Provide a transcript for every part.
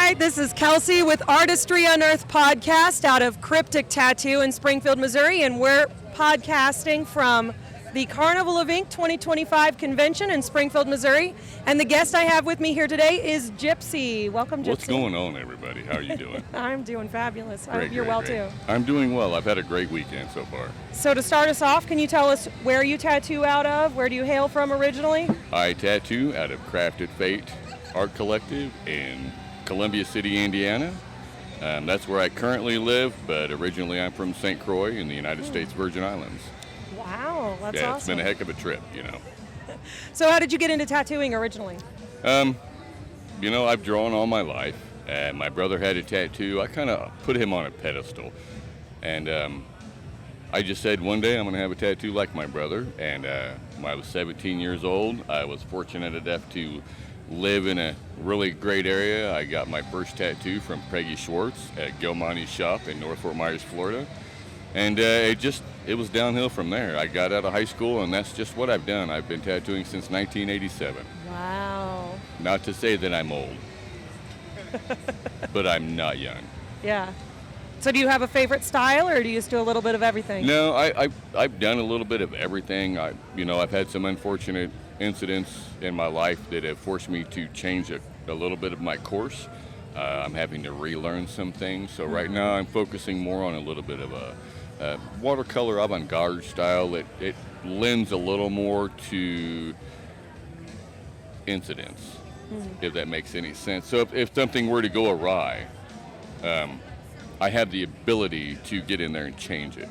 right, this is Kelsey with Artistry Unearthed podcast out of Cryptic Tattoo in Springfield, Missouri, and we're podcasting from the Carnival of Ink 2025 convention in Springfield, Missouri. And the guest I have with me here today is Gypsy. Welcome, Gypsy. What's going on, everybody? How are you doing? I'm doing fabulous. I Great, hope you're great, well, great. too. I'm doing well. I've had a great weekend so far. So to start us off, can you tell us where you tattoo out of? Where do you hail from originally? I tattoo out of Crafted Fate Art Collective in Columbia City, Indiana. That's where I currently live, but originally I'm from St. Croix in the United States Virgin Islands. Wow, that's Yeah, awesome. it's been a heck of a trip, you know. So how did you get into tattooing originally? You know, I've drawn all my life. My brother had a tattoo. I kind of put him on a pedestal. And I just said one day I'm going to have a tattoo like my brother. And when I was 17 years old, I was fortunate enough to live in a really great area. I got my first tattoo from Peggy Schwartz at Gilmonty's shop in North Fort Myers, Florida. And it was downhill from there. I got out of high school, and that's just what I've done. I've been tattooing since 1987. Wow. Not to say that I'm old, but I'm not young. Yeah. So do you have a favorite style, or do you just do a little bit of everything? No, I've done a little bit of everything. I've had some unfortunate incidents in my life that have forced me to change a little bit of my course. I'm having to relearn some things. So right now I'm focusing more on a little bit of a watercolor avant-garde style. It lends a little more to incidents, if that makes any sense. So if something were to go awry, I have the ability to get in there and change it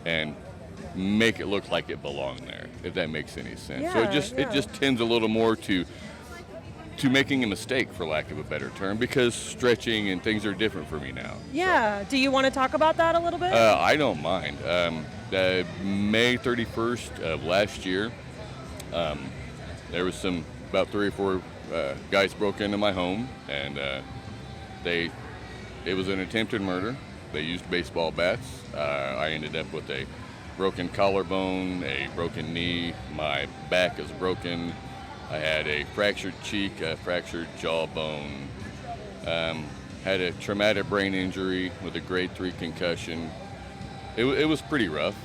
and make it look like it belonged there, if that makes any sense. Yeah, so it just tends a little more to making a mistake, for lack of a better term, because stretching and things are different for me now. Yeah. Do you want to talk about that a little bit? I don't mind. May 31st of last year, there was about 3 or 4 guys broke into my home, and it was an attempted murder. They used baseball bats. I ended up with a broken collarbone, a broken knee, my back is broken. I had a fractured cheek, a fractured jawbone, had a traumatic brain injury with a grade 3 concussion. It was pretty rough.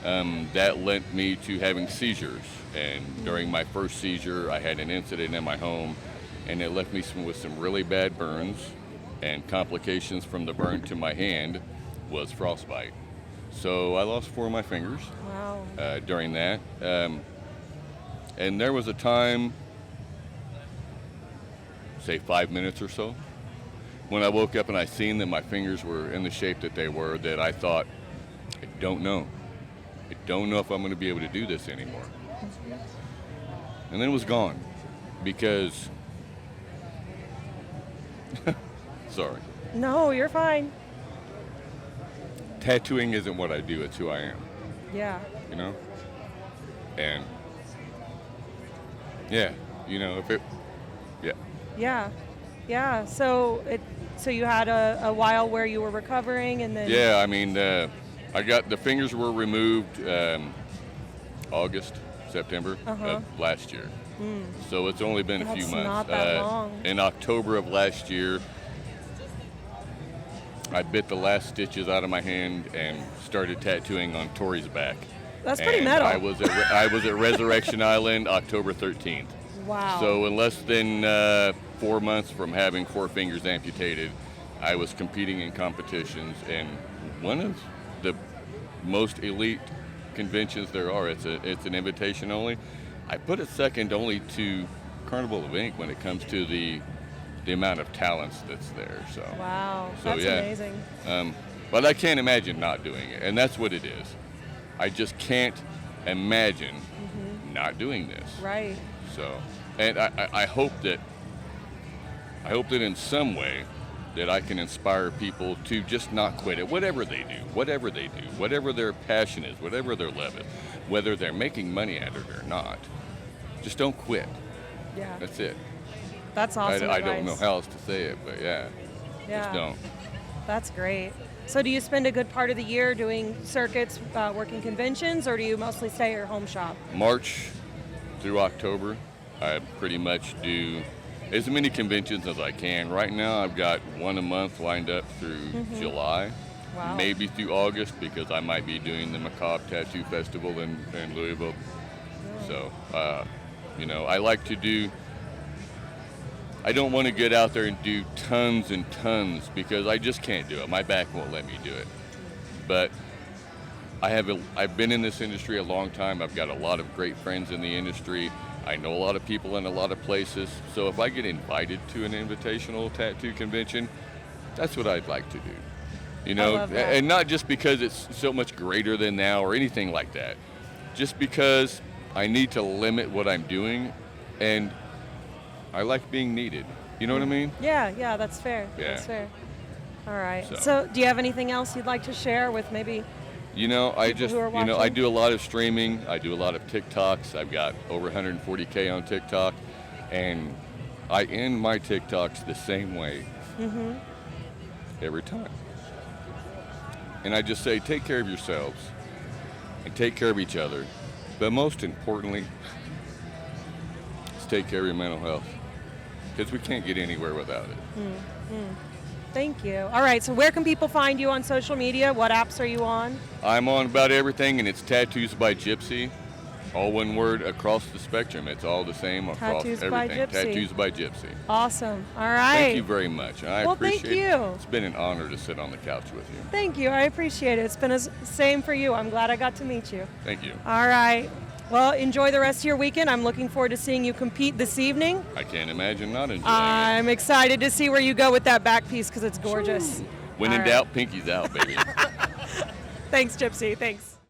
That led me to having seizures. And during my first seizure, I had an incident in my home, and it left me with some really bad burns, and complications from the burn to my hand was frostbite. So I lost 4 of my fingers. Wow. During that. And there was a time, say 5 minutes or so, when I woke up and I seen that my fingers were in the shape that they were, that I thought, I don't know if I'm going to be able to do this anymore. And then it was gone, because, sorry. No, you're fine. Tattooing isn't what I do, it's who I am, Yeah. you know? And yeah, Yeah. Yeah. So you had a while where you were recovering, and then. Yeah, I mean, the fingers were removed August, September of last year. So it's only been a few months. Not that long. In October of last year, I bit the last stitches out of my hand and started tattooing on Tori's back. That's pretty metal. I was at Resurrection Island October 13th. Wow. So in less than 4 months from having 4 fingers amputated, I was competing in competitions, and one of the most elite conventions there are. It's an invitation only. I put it second only to Carnival of Ink when it comes to the amount of talents that's there. So wow, so, that's yeah. amazing. But I can't imagine not doing it, and that's what it is. I just can't imagine not doing this. Right. So, and I hope that in some way that I can inspire people to just not quit it, whatever they do, whatever their passion is, whatever their love is, whether they're making money at it or not. Just don't quit. Yeah. That's it. That's awesome. I don't know how else to say it, but yeah. Just don't. That's great. So do you spend a good part of the year doing circuits, working conventions, or do you mostly stay at your home shop? March through October, I pretty much do as many conventions as I can. Right now, I've got one a month lined up through July, Wow. maybe through August, because I might be doing the Macabre Tattoo Festival in Louisville. So, you know, I like to do. I don't want to get out there and do tons and tons because I just can't do it. My back won't let me do it. But I've been in this industry a long time. I've got a lot of great friends in the industry. I know a lot of people in a lot of places. So if I get invited to an invitational tattoo convention, that's what I'd like to do. You know, I love that. and not just because it's so much greater than now or anything like that. Just because I need to limit what I'm doing, and I like being needed. You know what I mean? Yeah, that's fair. Yeah. That's fair. All right. So- So, do you have anything else you'd like to share with maybe? You know, I People just, who are you know, I watching? do a lot of streaming. I do a lot of TikToks. I've got over 140K on TikTok, and I end my TikToks the same way every time. And I just say, take care of yourselves and take care of each other. But most importantly, is take care of your mental health, because we can't get anywhere without it. Thank you. All right. So, where can people find you on social media? What apps are you on? I'm on about everything, and it's Tattoos by Gypsy. All one word across the spectrum. It's all the same across Tattoos by everything. Gypsy. Tattoos by Gypsy. Awesome. All right. Thank you very much. I Well, appreciate thank it. you. It's been an honor to sit on the couch with you. Thank you. I appreciate it. It's been the same for you. I'm glad I got to meet you. Thank you. All right. Well, enjoy the rest of your weekend. I'm looking forward to seeing you compete this evening. I can't imagine not enjoying it. I'm excited to see where you go with that back piece because it's gorgeous. When All in right. doubt, pinky's out, baby. Thanks, Gypsy. Thanks.